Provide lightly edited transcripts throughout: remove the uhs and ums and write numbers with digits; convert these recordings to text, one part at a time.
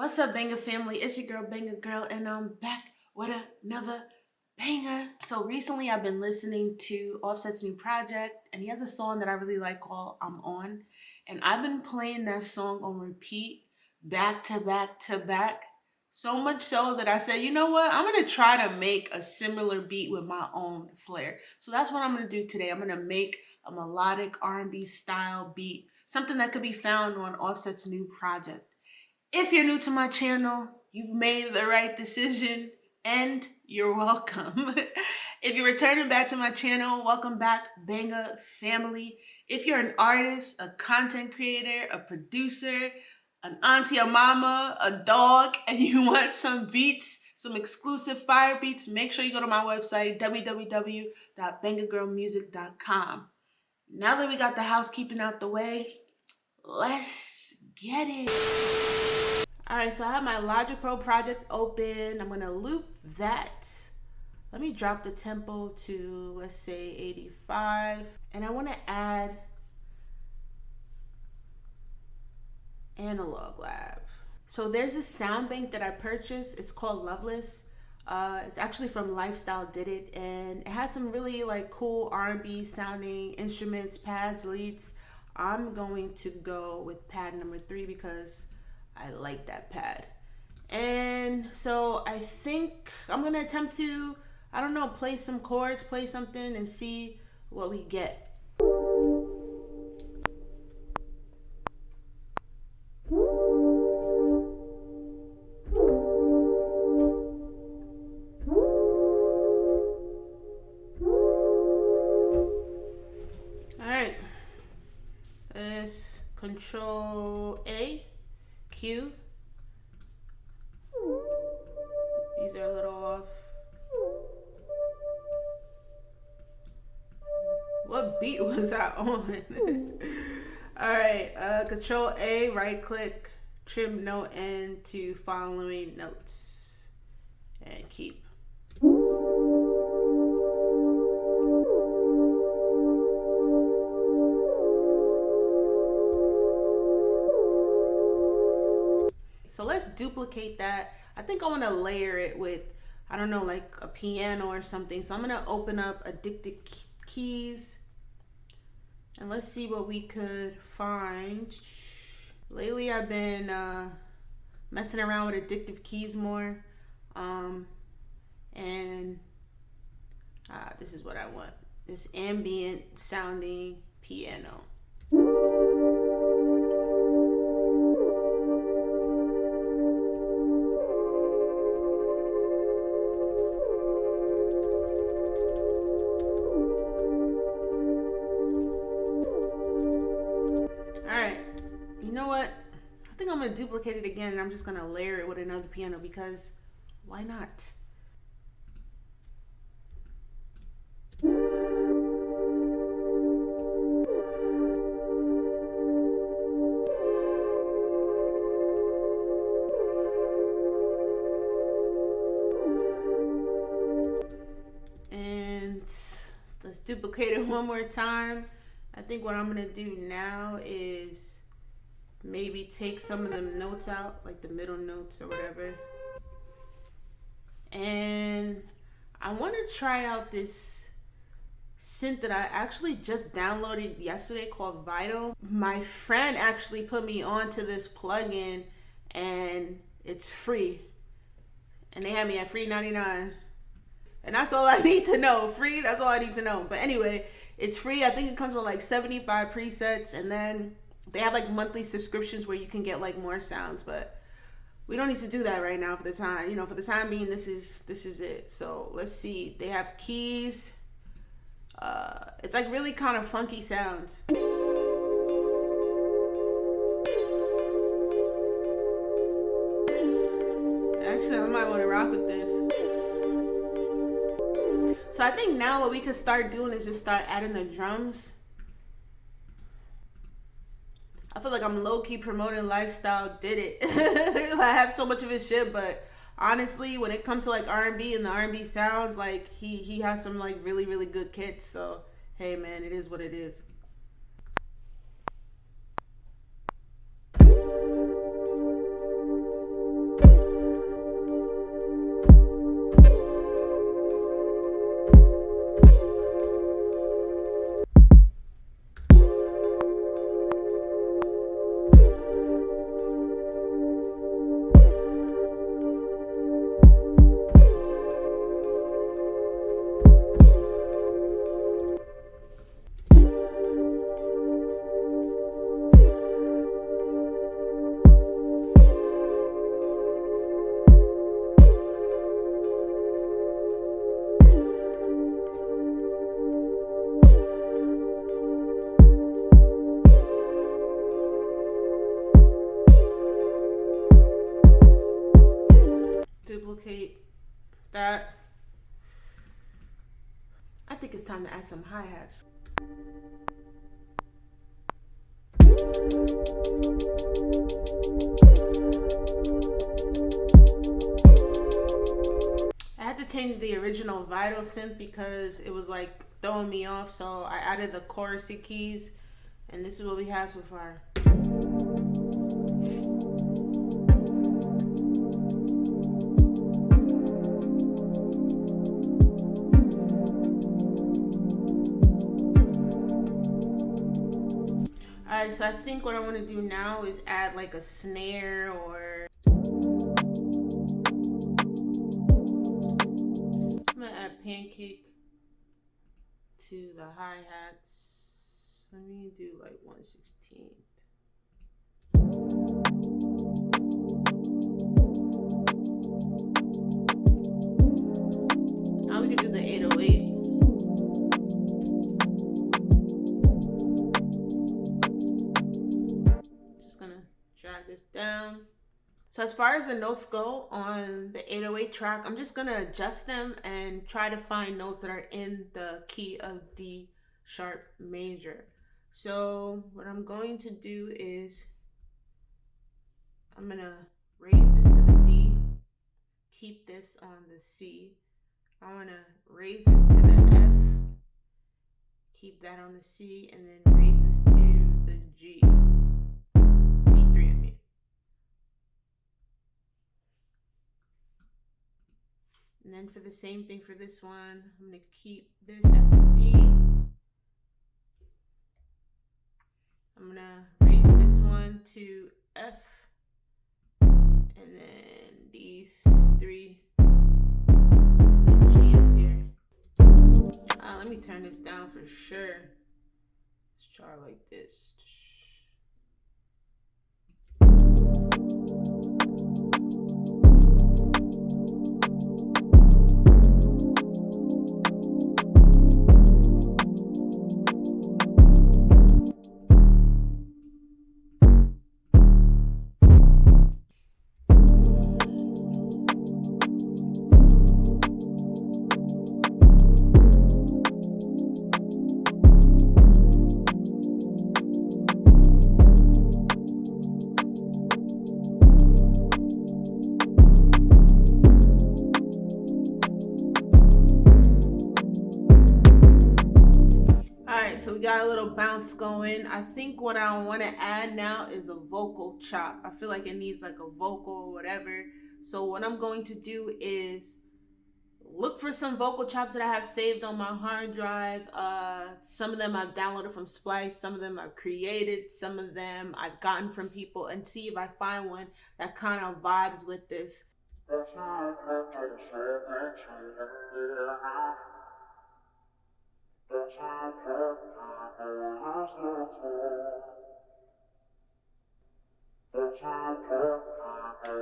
What's up, Banger family? It's your girl, Banger Girl, and I'm back with another banger. So recently I've been listening to Offset's new project, and he has a song that I really like called I'm On. And I've been playing that song on repeat, back to back to back. So much so that I said, you know what? I'm gonna try to make a similar beat with my own flair. So that's what I'm gonna do today. I'm gonna make a melodic R&B style beat, something that could be found on Offset's new project. If you're new to my channel, you've made the right decision and you're welcome. If you're returning back to my channel, welcome back, Banger family. If you're an artist, a content creator, a producer, an auntie, a mama, a dog, and you want some beats, some exclusive fire beats, make sure you go to my website, www.bangergirlmusic.com. Now that we got the housekeeping out the way, let's get it. All right, so I have my Logic Pro project open. I'm gonna loop that. Let me drop the tempo to, let's say 85. And I wanna add Analog Lab. So there's a sound bank that I purchased. It's called Loveless. It's actually from Lifestyle Did It, and it has some really like cool R&B sounding instruments, pads, leads. I'm going to go with pad number 3 because I like that pad. And so I think I'm gonna attempt to, I don't know, play some chords, play something and see what we get. Alright, let's Control A, Q. These are a little off. What beat was I on? Alright, Control A, right click, trim note end to following notes, and keep. So let's duplicate that. I think I want to layer it with, I don't know, like a piano or something. So I'm going to open up Addicted Keys and let's see what we could find. Lately I've been messing around with Addictive Keys more. And this is what I want. This ambient sounding piano. I'm gonna duplicate it again and I'm just gonna layer it with another piano because why not? And let's duplicate it one more time. I think what I'm gonna do now is maybe take some of them notes out, like the middle notes or whatever. And I want to try out this synth that I actually just downloaded yesterday called Vital. My friend actually put me onto this plugin and it's free. And they had me at free 99. And that's all I need to know. Free, that's all I need to know. But anyway, it's free. I think it comes with like 75 presets, and then they have like monthly subscriptions where you can get like more sounds, but we don't need to do that right now for the time. You know, for the time being, this is it. So let's see. They have keys. It's like really kind of funky sounds. Actually, I might want to rock with this. So I think now what we could start doing is just start adding the drums. I feel like I'm low-key promoting Lifestyle Did It. I have so much of his shit, but honestly, when it comes to like R&B and the R&B sounds, like he has some like really, really good kits. So hey man, it is what it is. rotate that. I think it's time to add some hi-hats. I had to change the original Vital synth because it was like throwing me off, so I added the chorusy keys, and this is what we have so far. Alright, so I think what I want to do now is add like a snare or I'm gonna add pancake to the hi-hats. Let me do like 1/16. Now we can do the 808. Just gonna drag this down. So as far as the notes go on the 808 track, I'm just gonna adjust them and try to find notes that are in the key of D sharp major. So what I'm going to do is I'm gonna raise this to the D, keep this on the C. I wanna raise this to the F, keep that on the C, and then raise this to the G. B3 I mean. And then for the same thing for this one, I'm gonna keep this at the D. I'm gonna raise this one to F, and then these three to the G up here. Let me turn this down for sure. Let's try like this. So we got a little bounce going. I think what I want to add now is a vocal chop. I feel like it needs like a vocal or whatever. So what I'm going to do is look for some vocal chops that I have saved on my hard drive. Some of them I've downloaded from Splice. Some of them I've created. Some of them I've gotten from people, and see if I find one that kind of vibes with this.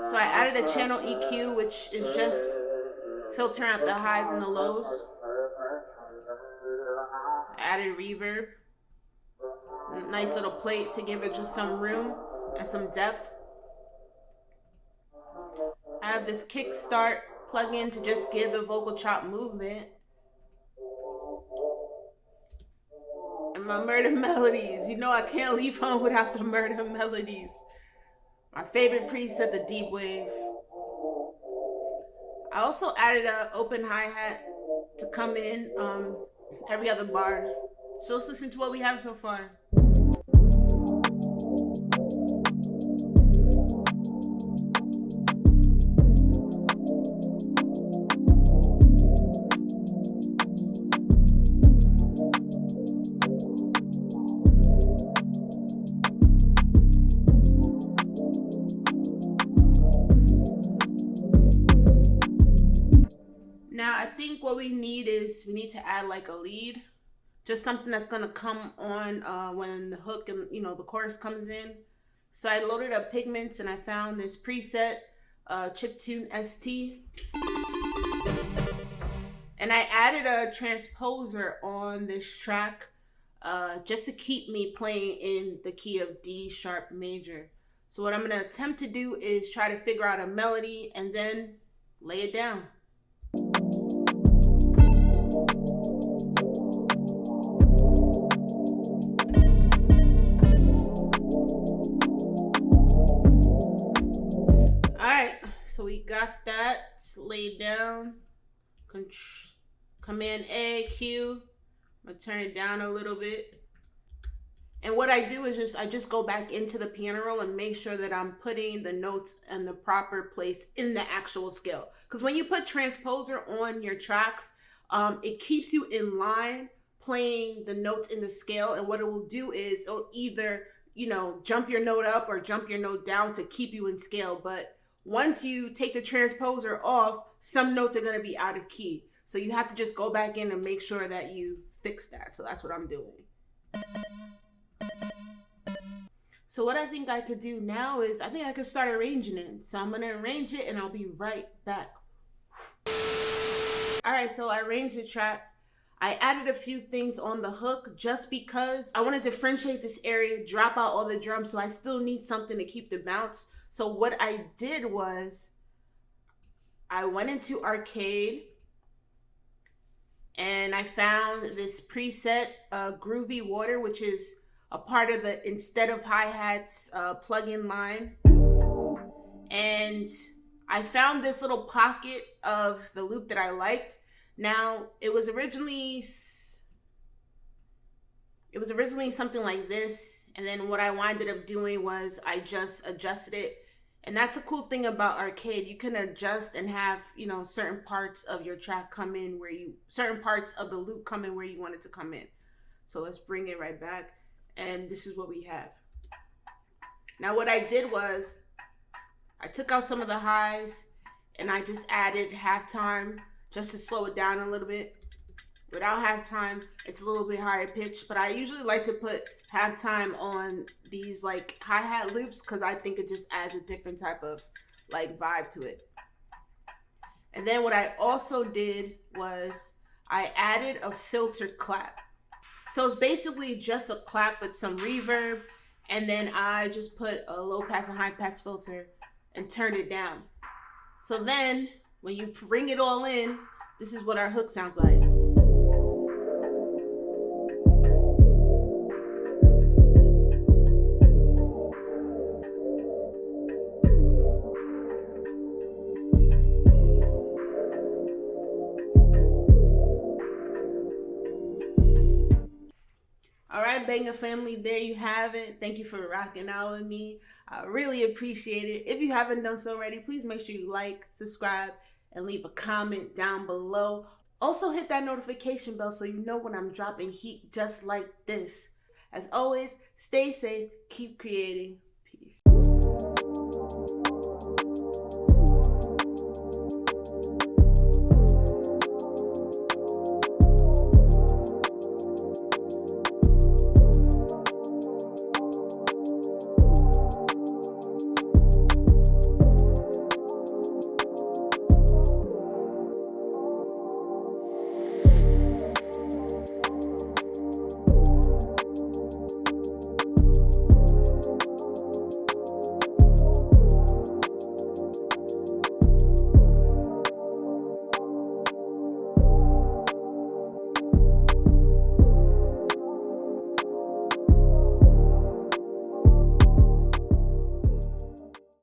So I added a channel EQ, which is just filtering out the highs and the lows. I added reverb, nice little plate to give it just some room and some depth. I have this kickstart plugin to just give the vocal chop movement. And my murder melodies. You know I can't leave home without the murder melodies. My favorite preset, the deep wave. I also added an open hi-hat to come in every other bar. So let's listen to what we have so far. Now I think what we need to add like a lead, just something that's gonna come on when the hook and the chorus comes in. So I loaded up Pigments and I found this preset, Chiptune ST, and I added a transposer on this track just to keep me playing in the key of D sharp major. So what I'm gonna attempt to do is try to figure out a melody, and then lay it down. Alright, so we got that laid down. Command A, Q. I'm gonna turn it down a little bit. And what I do is I just go back into the piano roll and make sure that I'm putting the notes in the proper place in the actual scale. Because when you put transposer on your tracks, it keeps you in line playing the notes in the scale. And what it will do is it'll either, jump your note up or jump your note down to keep you in scale. But once you take the transposer off, some notes are going to be out of key. So you have to just go back in and make sure that you fix that. So that's what I'm doing. So what I think I could do now is I think I could start arranging it. So I'm going to arrange it and I'll be right back. All right, so I arranged the track. I added a few things on the hook just because I want to differentiate this area, drop out all the drums, so I still need something to keep the bounce. So what I did was I went into Arcade and I found this preset, Groovy Water, which is a part of the instead of hi-hats plugin line. And I found this little pocket of the loop that I liked. Now, it was originally something like this. And then what I wound up doing was I just adjusted it. And that's a cool thing about Arcade. You can adjust and have, certain parts of your track come in certain parts of the loop come in where you want it to come in. So let's bring it right back. And this is what we have. Now what I did was I took out some of the highs and I just added halftime just to slow it down a little bit. Without halftime, it's a little bit higher pitched, but I usually like to put halftime on these like hi-hat loops because I think it just adds a different type of like vibe to it. And then what I also did was I added a filter clap. So it's basically just a clap with some reverb, and then I just put a low pass and high pass filter and turned it down. So then when you bring it all in, this is what our hook sounds like. All right, Banger family, there you have it. Thank you for rocking out with me. I really appreciate it. If you haven't done so already, please make sure you like, subscribe, and leave a comment down below. Also hit that notification bell so you know when I'm dropping heat just like this. As always, stay safe, keep creating. Peace.